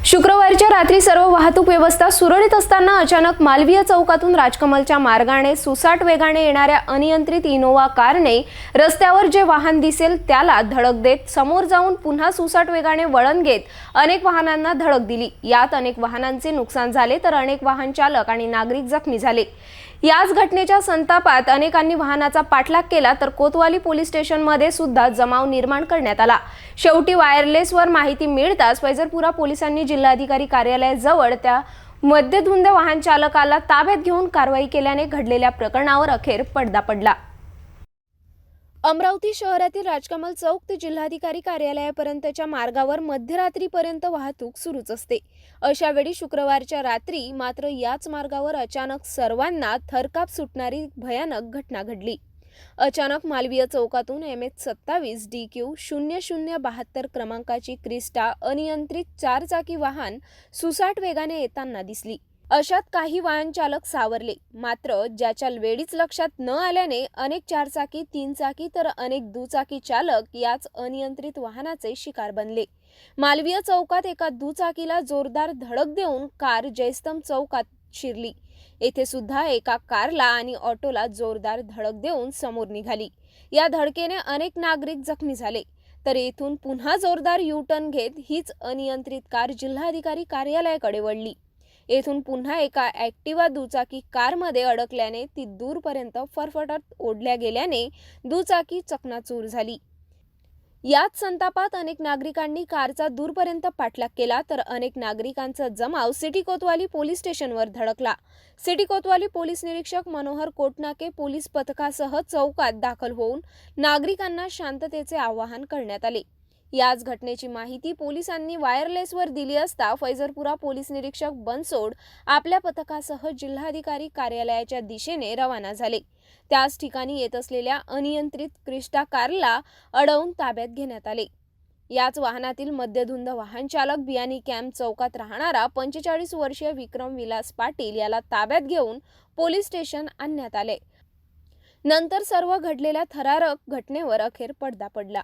शुक्रवारच्या रात्री सर्व वाहतूक व्यवस्था सुरळीत असताना अचानक मालवीय चौकातून राजकमलच्या मार्गाने सुसाट वेगाने येणाऱ्या अनियंत्रित इनोव्हा कारने रस्त्यावर जे वाहन दिसेल त्याला धडक देत समोर जाऊन पुन्हा सुसाट वेगाने वळण घेत अनेक वाहनांना धडक दिली। यात अनेक वाहनांचे नुकसान झाले तर अनेक वाहन चालक आणि नागरिक जखमी झाले। याच घटनेच्या संतापात अनेकांनी वाहनाचा पाठलाग केला तर कोतवाली पोलीस स्टेशनमध्ये सुद्धा जमाव निर्माण करण्यात आला। शेवटी वायरलेसवर माहिती मिळताच फैजरपुरा पोलिसांनी जिल्हाधिकारी कार्यालयाजवळ त्या मद्यधुंद वाहन चालकाला ताब्यात घेऊन कारवाई केल्याने घडलेल्या प्रकरणावर अखेर पडदा पडला। अमरावती शहरातील राजकमल चौक ते जिल्हाधिकारी कार्यालयापर्यंतच्या मार्गावर मध्यरात्रीपर्यंत वाहतूक सुरूच असते। अशा वेळी शुक्रवारच्या रात्री मात्र याच मार्गावर अचानक सर्वांना थरकाप सुटणारी भयानक घटना घडली। अचानक मालवीय चौकातून MH27 DQ 0072 क्रमांकाची क्रिस्टा अनियंत्रित चारचाकी वाहन सुसाट वेगाने येताना दिसली। अशात काही वाहन चालक सावरले, मात्र ज्याच्या वेळीच लक्षात न आल्याने अनेक चारचाकी, तीनचाकी तर अनेक दुचाकी चालक याच अनियंत्रित वाहनाचे शिकार बनले। मालवीय चौकात एका दुचाकीला जोरदार धडक देऊन कार जयस्तंभ चौकात शिरली। येथे सुद्धा एका कारला आणि ऑटोला जोरदार धडक देऊन समोर निघाली। या धडकेने अनेक नागरिक जखमी झाले तर येथून पुन्हा जोरदार U-टर्न घेत हीच अनियंत्रित कार जिल्हाधिकारी कार्यालयाकडे वळली। येथून पुन्हा एका ॲक्टिवा दुचाकी कारमध्ये अडकल्याने ती दूरपर्यंत फरफटत ओढल्या गेल्याने दुचाकी चकनाचूर झाली। याच संतापात अनेक नागरिकांनी कारचा दूरपर्यंत पाठलाग केला तर अनेक नागरिकांचा जमाव सिटी कोतवाली पोलीस स्टेशनवर धडकला। सिटी कोतवाली पोलीस निरीक्षक मनोहर कोटनाके पोलीस पथकासह चौकात दाखल होऊन नागरिकांना शांततेचे आवाहन करण्यात आले। याच घटनेची माहिती पोलिसांनी वायरलेसवर दिली असता फैजरपुरा पोलीस निरीक्षक बनसोड आपल्या पथकासह जिल्हाधिकारी कार्यालयाच्या दिशेने रवाना झाले। त्याच ठिकाणी येत असलेल्या अनियंत्रित क्रिस्टा कारला अडवून ताब्यात घेण्यात आले। याच वाहनातील मद्यधुंद वाहन चालक बियाणी कॅम्प चौकात राहणारा 45 वर्षीय विक्रम विलास पाटील याला ताब्यात घेऊन पोलीस स्टेशन आणण्यात आले। नंतर सर्व घडलेल्या थरारक घटनेवर अखेर पडदा पडला।